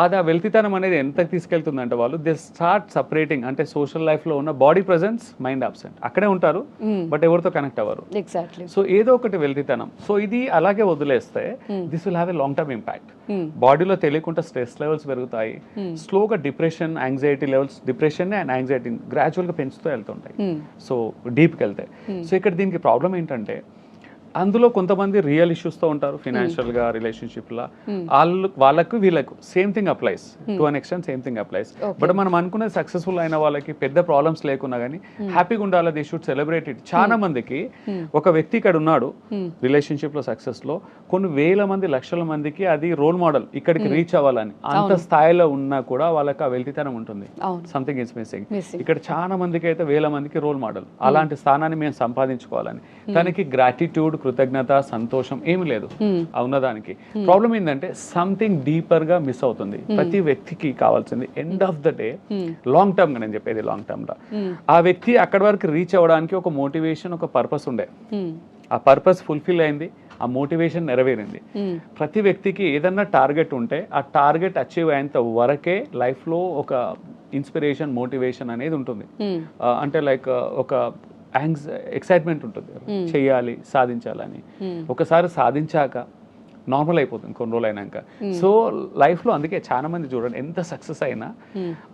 S2: అది ఆ వెలితితనం అనేది ఎంత తీసుకెళ్తుందంటే వాళ్ళు దే స్టార్ట్ సపరేటింగ్. అంటే సోషల్ లైఫ్లో ఉన్న బాడీ ప్రెజెన్స్, మైండ్ అబ్సెంట్, అక్కడే ఉంటారు బట్ ఎవరితో కనెక్ట్ అవ్వరు. సో ఏదో ఒకటి వెలితితనం. సో ఇది అలాగే వదిలేస్తే this will have a long term impact. బాడీలో తెలియకుండా స్ట్రెస్ లెవెల్స్ పెరుగుతాయి, స్లోగా depression, anxiety levels, depression and anxiety గ్రాడ్యువల్గా పెంచుతూ వెళ్తుంటాయి. సో డీప్కి వెళ్తాయి. సో ఇక్కడ దీనికి ప్రాబ్లం ఏంటంటే అందులో కొంతమంది రియల్ ఇష్యూస్తో ఉంటారు, ఫినాన్షియల్గా, రిలేషన్షిప్లో. వాళ్ళకు వీళ్ళకు same thing applies, to an extent same thing applies. But మనం అనుకునే సక్సెస్ఫుల్ అయిన వాళ్ళకి పెద్ద ప్రాబ్లమ్స్ లేకున్నా కానీ హ్యాపీగా ఉండాలి, దే షుడ్ సెలబ్రేట్ ఇట్. చాలా మందికి ఒక వ్యక్తి ఇక్కడ ఉన్నాడు రిలేషన్షిప్లో సక్సెస్లో, కొన్ని వేల మంది, లక్షల మందికి అది రోల్ మోడల్, ఇక్కడికి రీచ్ అవ్వాలని. అంత స్థాయిలో ఉన్నా కూడా వాళ్ళకి ఆ వెలితితనం ఉంటుంది, సంథింగ్ ఈజ్ మిస్సింగ్. ఇక్కడ చాలా మందికి అయితే వేల మందికి రోల్ మోడల్, అలాంటి స్థానాన్ని మేము సంపాదించుకోవాలని. దానికి గ్రాటిట్యూడ్, కృతజ్ఞత, సంతోషం ఏమి లేదు ఉన్నదానికి. ప్రాబ్లం ఏంటంటే సంథింగ్ డీపర్ గా మిస్ అవుతుంది. ప్రతి వ్యక్తికి కావాల్సింది end of the day, long term గా, నేను చెప్పేది లాంగ్ టర్మ్ లో, ఆ వ్యక్తి అక్కడి వరకు రీచ్ అవ్వడానికి ఒక మోటివేషన్, ఒక పర్పస్ ఉండే. ఆ పర్పస్ ఫుల్ఫిల్ అయింది, ఆ మోటివేషన్ నెరవేరింది. ప్రతి వ్యక్తికి ఏదన్నా టార్గెట్ ఉంటే ఆ టార్గెట్ అచీవ్ అయ్యేంత వరకే లైఫ్లో ఒక ఇన్స్పిరేషన్, మోటివేషన్ అనేది ఉంటుంది. అంటే లైక్ ఒక ఎక్సైట్మెంట్ ఉంటుంది, చెయ్యాలి, సాధించాలని. ఒకసారి సాధించాక నార్మల్ అయిపోతుంది కొన్ని రోజులు అయినాక. సో లైఫ్లో అందుకే చాలా మంది చూడండి ఎంత సక్సెస్ అయినా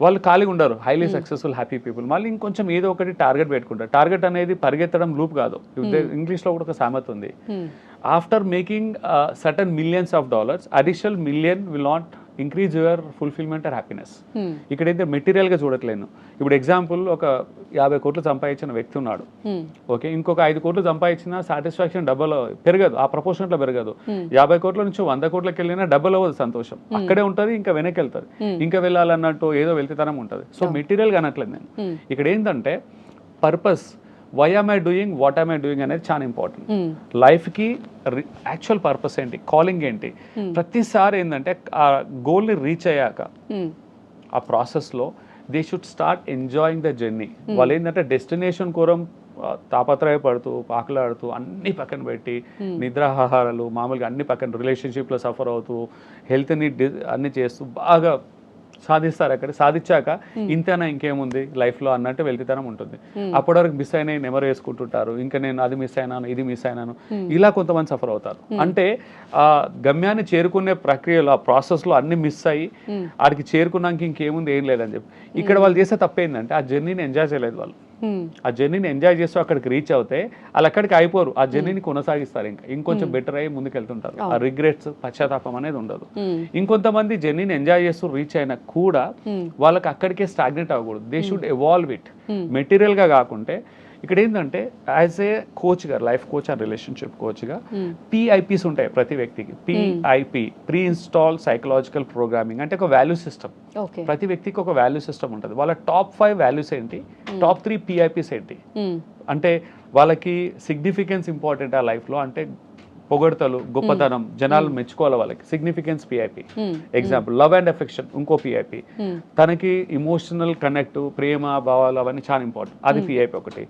S2: వాళ్ళు ఖాళీగా ఉండరు, హైలీ సక్సెస్ఫుల్ హ్యాపీ పీపుల్. మళ్ళీ ఇంకొంచెం ఏదో ఒకటి టార్గెట్ పెట్టుకుంటారు. టార్గెట్ అనేది పరిగెత్తడం లూప్ కాదు. ఇంగ్లీష్లో కూడా ఒక సామెత ఉంది, after making certain millions of dollars, additional million will not increase your fulfilment or happiness. ఇక్కడైతే మెటీరియల్గా చూడట్లేను. ఇప్పుడు ఎగ్జాంపుల్, ఒక 50 కోట్లు సంపాదించిన వ్యక్తి ఉన్నాడు, ఓకే, ఇంకొక 5 కోట్లు సంపాదించిన సాటిస్ఫాక్షన్ డబల్ పెరగదు, ఆ ప్రపోర్షన్లో పెరగదు. 50 కోట్ల నుంచి 100 కోట్లకి వెళ్ళినా డబల్ అవ్వదు సంతోషం, అక్కడే ఉంటుంది, ఇంకా వెనక్కి వెళ్తుంది, ఇంకా వెళ్ళాలన్నట్టు ఏదో వెళ్తేతనం ఉంటుంది. సో మెటీరియల్గా అనట్లేదు నేను. ఇక్కడ ఏంటంటే purpose, why am I doing, what am I doing అనేది చాలా ఇంపార్టెంట్. లైఫ్కి యాక్చువల్ పర్పస్ ఏంటి, కాలింగ్ ఏంటి. ప్రతిసారి ఏంటంటే ఆ గోల్ని రీచ్ అయ్యాక ఆ ప్రాసెస్లో they should start enjoying the journey. వాళ్ళు ఏంటంటే డెస్టినేషన్ తాపత్రయపడుతూ పాకులాడుతూ అన్ని పక్కన పెట్టి నిద్రాహారాలు మామూలుగా అన్ని పక్కన రిలేషన్షిప్లో సఫర్ అవుతూ హెల్త్ని అన్ని చేస్తూ బాగా సాధిస్తారు. అక్కడ సాధించాక ఇంతేనా ఇంకేముంది లైఫ్లో అన్నట్టు వెళ్తితనం ఉంటుంది. అప్పటి వరకు మిస్ అయినాయి నెమరు వేసుకుంటుంటారు. ఇంకా నేను అది మిస్ అయినాను ఇది మిస్ అయినాను ఇలా కొంతమంది సఫర్ అవుతారు. అంటే ఆ గమ్యాన్ని చేరుకునే ప్రక్రియలో ఆ ప్రాసెస్లో అన్ని మిస్ అయ్యి ఆడికి చేరుకున్నాక ఇంకేముంది ఏం లేదని చెప్పి ఇక్కడ వాళ్ళు చేసే తప్పేందంటే ఆ జర్నీని ఎంజాయ్ చేయలేదు వాళ్ళు. ఆ జర్నీని ఎంజాయ్ చేస్తూ అక్కడికి రీచ్ అవుతే వాళ్ళు అక్కడికి అయిపోరు, ఆ జర్నీని కొనసాగిస్తారు, ఇంకొంచెం బెటర్ అయ్యి ముందుకు వెళ్తుంటారు. ఆ రిగ్రెట్స్ పశ్చాత్తాపం అనేది ఉండదు. ఇంకొంతమంది జర్నీని ఎంజాయ్ చేస్తూ రీచ్ అయినా కూడా వాళ్ళకి అక్కడికే స్టాగ్నెట్ అవ్వకూడదు. They should evolve it. మెటీరియల్గా కాకుంటే ఇక్కడ ఏంటంటే యాజ్ ఏ కోచ్గా లైఫ్ కోచ్ అండ్ రిలేషన్షిప్ కోచ్గా పిఐపీస్ ఉంటాయి ప్రతి వ్యక్తికి. PIP pre install psychological programming అంటే ఒక వాల్యూ సిస్టమ్. ప్రతి వ్యక్తికి ఒక వాల్యూ సిస్టమ్ ఉంటుంది. వాళ్ళ టాప్ 5 వాల్యూస్ ఏంటి, టాప్ 3 పిఐపీస్ ఏంటి అంటే వాళ్ళకి సిగ్నిఫికెన్స్ ఇంపార్టెంట్ ఆ లైఫ్లో అంటే పొగడతలు గొప్పతనం జనాలు మెచ్చుకోవాలి వాళ్ళకి significance PIP. Example love and affection ఇంకో పిఐపి. తనకి ఇమోషనల్ కనెక్ట్ ప్రేమ భావాలు అవన్నీ చాలా ఇంపార్టెంట్, అది పిఐపి ఒకటి.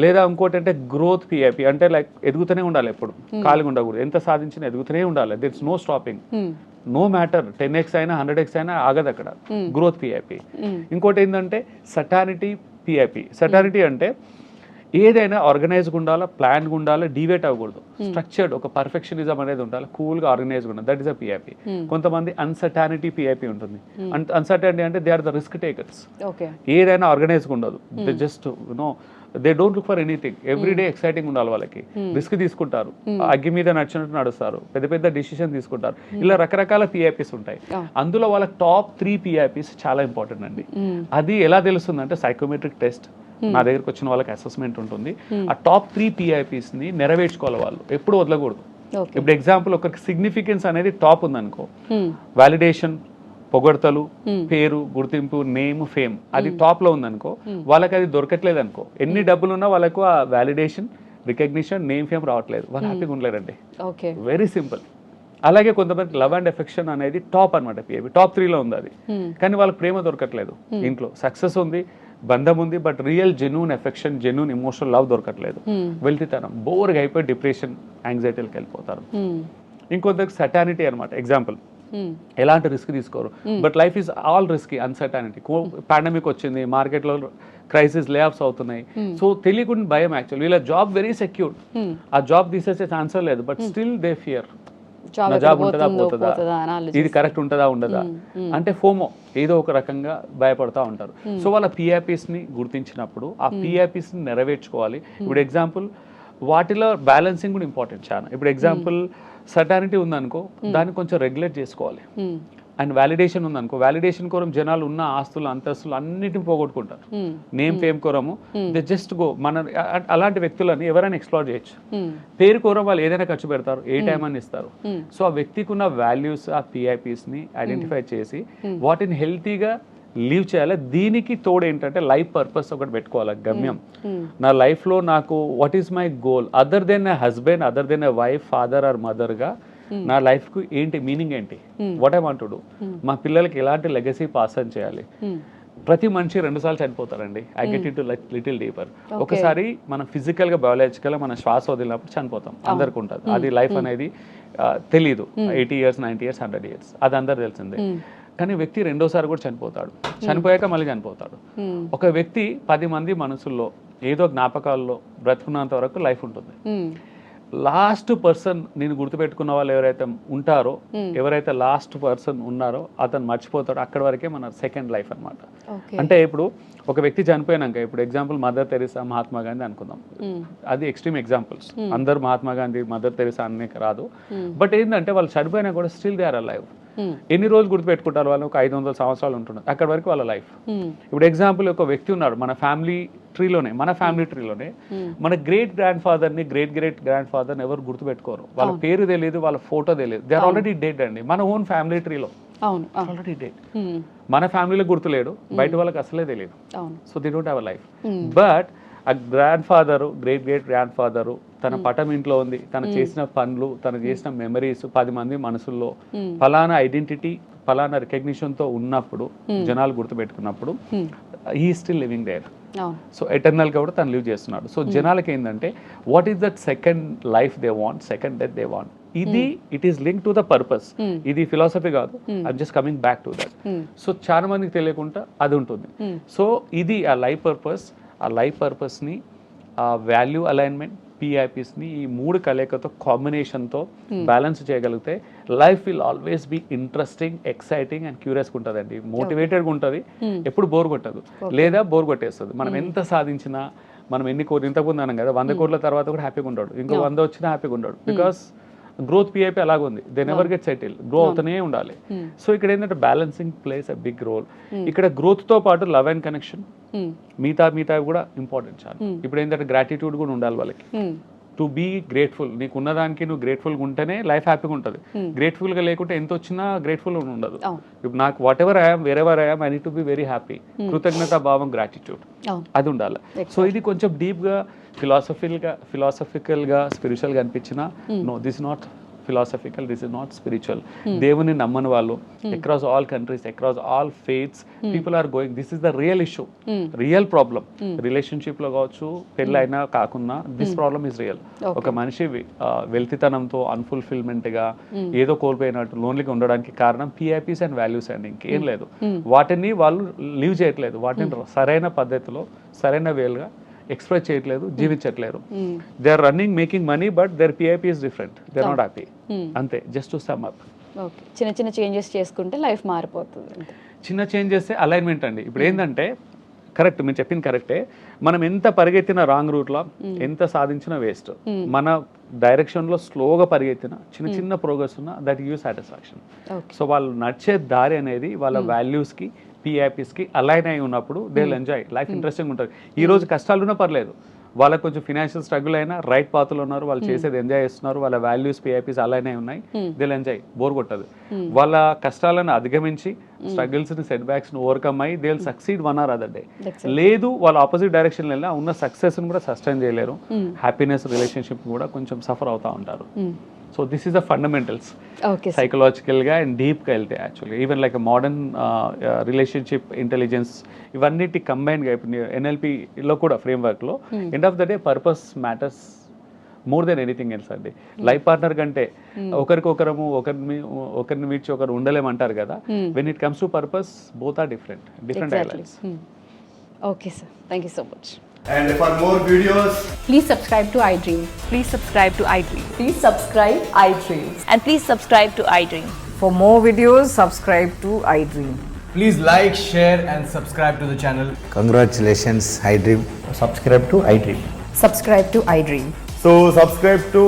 S2: లేదా ఇంకోటి అంటే గ్రోత్ పిఐపి అంటే లైక్ ఎదుగుతూనే ఉండాలి, ఎప్పుడు ఖాళీగా ఉండకూడదు, ఎంత సాధించినా ఎదుగుతూనే ఉండాలి. It's no stopping, no matter 10x అయినా 100x అయినా ఆగదు అక్కడ. Growth PIP. ఇంకోటి ఏంటంటే సటానిటీ పిఐపి. సటానిటీ అంటే ఏదైనా ఆర్గనైజ్గా ఉండాలి, ప్లాన్గా ఉండాలి, డివేట్ అవ్వకూడదు, స్ట్రక్చర్డ్ ఒక పర్ఫెక్షనిజం అనేది ఉండాలి, కూల్గా ఆర్గనైజ్గా ఉండాలి. That is a PIP. కొంతమంది అన్సర్టానిటీ పిఐపి ఉంటుంది. అన్సర్టానిటీ అంటే they are the risk takers. ఏదైనా ఆర్గనైజ్గా ఉండదు, they just know they don't look for anything. Every day exciting ఉండాలి వాళ్ళకి, రిస్క్ తీసుకుంటారు, అగ్గి మీద నడిచినట్టు నడుస్తారు, పెద్ద పెద్ద డిసిషన్ తీసుకుంటారు. ఇలా రకరకాల పిఐపిస్ ఉంటాయి. అందులో వాళ్ళ టాప్ 3 పిఐపిస్ చాలా ఇంపార్టెంట్ అండి. అది ఎలా తెలుస్తుందంటే సైకోమెట్రిక్ టెస్ట్ నా దగ్గరకు వచ్చిన వాళ్ళకి అసెస్మెంట్ ఉంటుంది. ఆ టాప్ 3 పిఐపిస్ని నెరవేర్చుకోవాలి వాళ్ళు, ఎప్పుడు వదలకూడదు. ఇప్పుడు ఎగ్జాంపుల్ ఒకరికి సిగ్నిఫికెన్స్ అనేది టాప్ ఉందనుకో, వాలిడేషన్ పొగడ్తలు పేరు గుర్తింపు నేమ్ ఫేమ్ అది టాప్ లో ఉందనుకో, వాళ్ళకి అది దొరకట్లేదు అనుకో, ఎన్ని డబ్బులు ఉన్నా వాళ్ళకు ఆ వాలిడేషన్ రికగ్నిషన్ నేమ్ ఫేమ్ రావట్లేదు, వాళ్ళు హ్యాపీగా ఉండలేరండి. Very simple. అలాగే కొంతమంది లవ్ అండ్ ఎఫెక్షన్ అనేది టాప్ అనమాట, పిఐపి టాప్ 3లో ఉంది అది, కానీ వాళ్ళకి ప్రేమ దొరకట్లేదు. ఇంట్లో సక్సెస్ ఉంది, బంధం ఉంది, but real genuine affection genuine emotional love దొరకట్లేదు. వెళ్తితనం బోర్గా అయిపోయి డిప్రెషన్ యాంగ్జైటీలకు వెళ్ళిపోతారు. ఇంకొంతకు సటానిటీ అనమాట. ఎగ్జాంపుల్ ఎలాంటి రిస్క్ తీసుకోరు, but life is all risky. Uncertainty, pandemic వచ్చింది, మార్కెట్లో క్రైసిస్ లే ఆఫ్స్ అవుతున్నాయి, సో తెలియకుండా భయం. యాక్చువల్ వీళ్ళ జాబ్ వెరీ సెక్యూర్, ఆ జాబ్ తీసేసే ఛాన్సర్ లేదు, బట్ స్టిల్ దే ఫియర్ నా జాబ్ ఉంటుందా పోతుందా, ఇది కరెక్ట్ ఉంటుందా ఉండదా అంటే ఫోమో ఏదో ఒక రకంగా భయపడతా ఉంటారు. సో వాళ్ళ పిఐపిస్ని గుర్తించినప్పుడు ఆ పిఐపిస్ని నెరవేర్చుకోవాలి. ఇప్పుడు ఎగ్జాంపుల్ వాటిలో బ్యాలెన్సింగ్ కూడా ఇంపార్టెంట్ చాలా. ఇప్పుడు ఎగ్జాంపుల్ సర్టానిటీ ఉందనుకో, దాన్ని కొంచెం రెగ్యులేట్ చేసుకోవాలి. అండ్ వ్యాలిడేషన్ ఉందనుకో, వ్యాలిడేషన్ కోరం జనాలు ఉన్న ఆస్తులు అంతస్తులు అన్నిటిని పోగొట్టుకుంటారు. నేమ్ ఫేమ్ కోరము దే జస్ట్ గో. మన అలాంటి వ్యక్తులని ఎవరైనా ఎక్స్ప్లోర్ చేయొచ్చు. పేరు కోరం వాళ్ళు ఏదైనా ఖర్చు పెడతారు, ఏ టైం అని ఇస్తారు. సో ఆ వ్యక్తికి ఉన్న వాల్యూస్ ఆ పిఐపిస్ని ఐడెంటిఫై చేసి వాటిని హెల్తీగా లీవ్ చేయాలి. దీనికి తోడు ఏంటంటే లైఫ్ పర్పస్ ఒకటి పెట్టుకోవాలి, గమ్యం. నా లైఫ్లో నాకు what is my goal other then a husband, other then a wife, father or మదర్గా నా లైఫ్కు ఏంటి మీనింగ్ ఏంటి, what I want to do, మా పిల్లలకి ఎలాంటి లెగసీ పాస్ అని చేయాలి. ప్రతి మనిషి 2 సార్లు చనిపోతారండి. I get into little deeper. ఒకసారి మనం ఫిజికల్గా బయాలజికల్గా మన శ్వాస వదిలినప్పుడు చనిపోతాం, అందరికి ఉంటుంది అది. లైఫ్ అనేది తెలీదు, 80 years 90 years 100 years అది అందరు తెలిసిందే. కానీ వ్యక్తి 2వ సారి కూడా చనిపోతాడు, చనిపోయాక మళ్ళీ చనిపోతాడు. ఒక వ్యక్తి 10 మంది మనసుల్లో ఏదో జ్ఞాపకాల్లో బ్రతుకున్నంత వరకు లైఫ్ ఉంటుంది. లాస్ట్ పర్సన్ నేను గుర్తుపెట్టుకున్న వాళ్ళు ఎవరైతే ఉంటారో, ఎవరైతే లాస్ట్ పర్సన్ ఉన్నారో అతను మర్చిపోతాడు. అక్కడి వరకే మన సెకండ్ లైఫ్ అనమాట. అంటే ఇప్పుడు ఒక వ్యక్తి చనిపోయినాక, ఇప్పుడు example mother Teresa, Mahatma Gandhi అనుకుందాం, అది ఎక్స్ట్రీమ్ ఎగ్జాంపుల్స్. అందరు మహాత్మా గాంధీ మదర్ తెరిసా అనే రాదు, బట్ ఏంటంటే వాళ్ళు చనిపోయినా కూడా స్టిల్ దే ఆర్ అలైవ్. ఎన్ని రోజులు గుర్తుపెట్టుకుంటారు వాళ్ళు, ఒక 500 సంవత్సరాలు ఉంటున్నారు, అక్కడి వరకు వాళ్ళ లైఫ్. ఇప్పుడు ఎగ్జాంపుల్ ఒక వ్యక్తి ఉన్నాడు మన ఫ్యామిలీ ట్రీలోనే, మన గ్రేట్ గ్రాండ్ ఫాదర్ని, గ్రేట్ గ్రాండ్ ఫాదర్ని ఎవరు గుర్తుపెట్టుకోరు, వాళ్ళ పేరు తెలియదు, వాళ్ళ ఫోటో తెలియదు, దే ఆర్ ఆల్రెడీ డెడ్ అండి. మన ఓన్ ఫ్యామిలీ ట్రీలో ఆల్రెడీ డెడ్. మన ఫ్యామిలీలో గుర్తులేడు, బయట వాళ్ళకి అసలే తెలియదు. So they don't have a life. But ఆ grand father, great grand father తన పటం ఇంట్లో ఉంది, తను చేసిన పనులు, తను చేసిన మెమరీస్ 10 మంది మనసుల్లో, ఫలానా ఐడెంటిటీ ఫలానా రికగ్నిషన్తో ఉన్నప్పుడు జనాలు గుర్తుపెట్టుకున్నప్పుడు హీ స్టిల్ లివింగ్ దేర్.
S1: అవును.
S2: సో ఎటర్నల్గా కూడా తను లివ్ చేస్తున్నాడు. సో జనాలకి ఏంటంటే what is that second life they want, second death they want. ఇది it is link to the purpose. ఇది ఫిలాసఫీ కాదు, I'm just coming back to that. So చాలా మందికి తెలియకుండా అది ఉంటుంది. సో ఇది ఆ లైఫ్ పర్పస్, ఆ లైఫ్ పర్పస్ని, ఆ వాల్యూ అలైన్మెంట్, పిఐపిస్ని ఈ 3 కలయికతో కాంబినేషన్తో బ్యాలెన్స్ చేయగలిగితే life will always be interesting, exciting and క్యూరియస్గా ఉంటుందండి. మోటివేటెడ్గా ఉంటుంది, ఎప్పుడు బోర్ కొట్టదు, లేదా బోర్ కొట్టేస్తుంది. మనం ఎంత సాధించినా, మనం ఎన్ని కోట్లు, ఇంతకుముందు అన్నాం కదా 100 కోట్ల తర్వాత కూడా హ్యాపీగా ఉంటాడు, ఇంకో 100 వచ్చినా హ్యాపీగా ఉంటాడు. బికాస్ గ్రోత్ పిఐపి అలాగుంది, they never get settle, grow అవుతూనే ఉండాలి. సో ఇక్కడ ఏంటంటే balancing plays a big role. ఇక్కడ గ్రోత్తో పాటు లవ్ అండ్ కనెక్షన్, మిగతా కూడా ఇంపార్టెంట్ చాలా. ఇప్పుడు ఏంటంటే గ్రాటిట్యూడ్ కూడా ఉండాలి వాళ్ళకి, టు బీ గ్రేట్ఫుల్. నీకు ఉన్నదానికి నువ్వు గ్రేట్ఫుల్గా ఉంటేనే లైఫ్ హ్యాపీగా ఉంటుంది. గ్రేట్ఫుల్గా లేకుంటే ఎంత వచ్చినా గ్రేట్ఫుల్ ఉండదు. ఇప్పుడు నాకు what ever I'm, wherever I'm, I need to be very happy. కృతజ్ఞతా భావం, గ్రాటిట్యూడ్, అది ఉండాలి. సో ఇది కొంచెం డీప్గా ఫిలాసఫికల్గా స్పిరిచువల్గా అనిపించిన, no this not philosophical, this is not spiritual. దేవుని నమ్మని వాళ్ళు across all countries, across all faiths, people are going, this is the real issue, real problem. Relationship లో కావచ్చు, పెళ్ళైనా కాకున్నా, దిస్ ప్రాబ్లమ్ ఇస్ రియల్. ఒక మనిషి వెల్తితనంతో అన్ఫుల్ఫిల్మెంట్ గా ఏదో కోల్పోయినట్టు లోన్లీగా ఉండడానికి కారణం పిఐపిస్ అండ్ వాల్యూస్ అండి, ఇంకేం లేదు. వాటిని వాళ్ళు లీవ్ చేయట్లేదు, వాటిని సరైన పద్ధతిలో, సరైన వేలుగా ఎక్స్ప్రెస్ చేయట్లేదు, జీవించట్లేరు. They are running, making money, but their PIP is different, they are not happy. అంతే, just to sum up.
S1: Okay, చిన్న చిన్న చేంజెస్ చేసుకుంటే లైఫ్ మారిపోతుంది. చిన్న
S2: చేంజెస్ అలైన్మెంట్ అండి. ఇప్పుడు ఏంటంటే కరెక్ట్, మీరు చెప్పింది కరెక్టే. మనం ఎంత పరిగెత్తిన రాంగ్ రూట్లో, ఎంత సాధించినా వేస్ట్. మన డైరెక్షన్లో స్లోగా పరిగెత్తిన, చిన్న ప్రోగ్రెస్ ఉన్నా, దట్ గివ్ సాటిస్ఫాక్షన్. సో వాళ్ళు నడిచే దారి అనేది వాళ్ళ వాల్యూస్కి, పిఐపిస్కి అలైన్ అయి ఉన్నప్పుడు they will enjoy life. Interesting ఉంటుంది. ఈ రోజు కష్టాలున్నా పర్లేదు, వాళ్ళకి కొంచెం ఫినాన్షియల్ స్ట్రగుల్ అయినా రైట్ పాత్రలో ఉన్నారు, వాళ్ళు చేసేది ఎంజాయ్ చేస్తున్నారు, వాళ్ళ వాల్యూస్ పిఐపిస్ అలైన్ అయి ఉన్నాయి, దే విల్ ఎంజాయ్, బోర్ కొట్టదు. వాళ్ళ కష్టాలను అధిగమించి, స్ట్రగుల్స్ ని, సెట్ బ్యాక్స్ ని ఓవర్కమ్ అయ్యి they will succeed one or other day. లేదు వాళ్ళ ఆపోజిట్ డైరెక్షన్ వెళ్ళినా ఉన్న సక్సెస్ ని కూడా సస్టైన్ చేయలేరు, హ్యాపీనెస్ రిలేషన్షిప్ కూడా కొంచెం సఫర్ అవుతా ఉంటారు. So this is the fundamentals, సైకలాజికల్గా అండ్ డీప్గా వెళ్తే యాక్చువల్గా even like modern relationship intelligence ఇవన్నిటి కంబైన్గా ఇప్పుడు ఎన్ఎల్పిలో కూడా ఫ్రేమ్వర్క్లో end of the day purpose matters more then anything else అండి. లైఫ్ పార్ట్నర్ కంటే ఒకరికొకరము, ఒకరిని మించి ఒకరు ఉండలేమంటారు కదా. When it comes to purpose, both are different islands.
S1: Okay sir, thank you so much.
S3: And for more videos,
S4: please subscribe to iDream.
S5: Please subscribe to iDream.
S4: Please subscribe iDream.
S5: And please subscribe to iDream.
S4: For more videos, subscribe to iDream.
S3: please like, share and subscribe to the channel.
S6: Congratulations, iDream.
S7: Subscribe to iDream.
S4: Subscribe to iDream.
S3: So subscribe to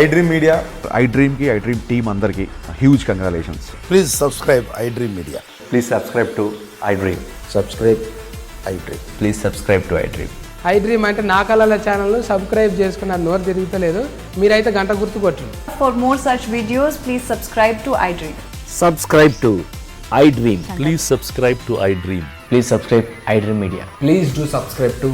S3: iDream Media.
S8: iDream ki, iDream team andarki huge congratulations.
S6: Please subscribe iDream Media.
S7: Please subscribe to iDream.
S6: Subscribe iDream.
S7: Please subscribe to iDream.
S9: iDream అంటే నా కళల ఛానల్ను subscribe చేసుకున్న నోరు తిరుగుతలేదు, మీరైతే గంట గుర్తు కొట్టండి.
S5: For more such videos, please subscribe to iDream.
S7: Subscribe to iDream.
S10: Please subscribe to iDream.
S7: Please subscribe iDream Media.
S3: Please do subscribe to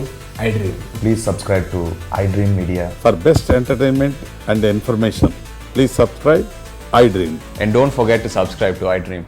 S3: iDream.
S8: Please subscribe to iDream Media.
S11: For best entertainment and information, please subscribe iDream.
S7: And don't forget to subscribe to iDream.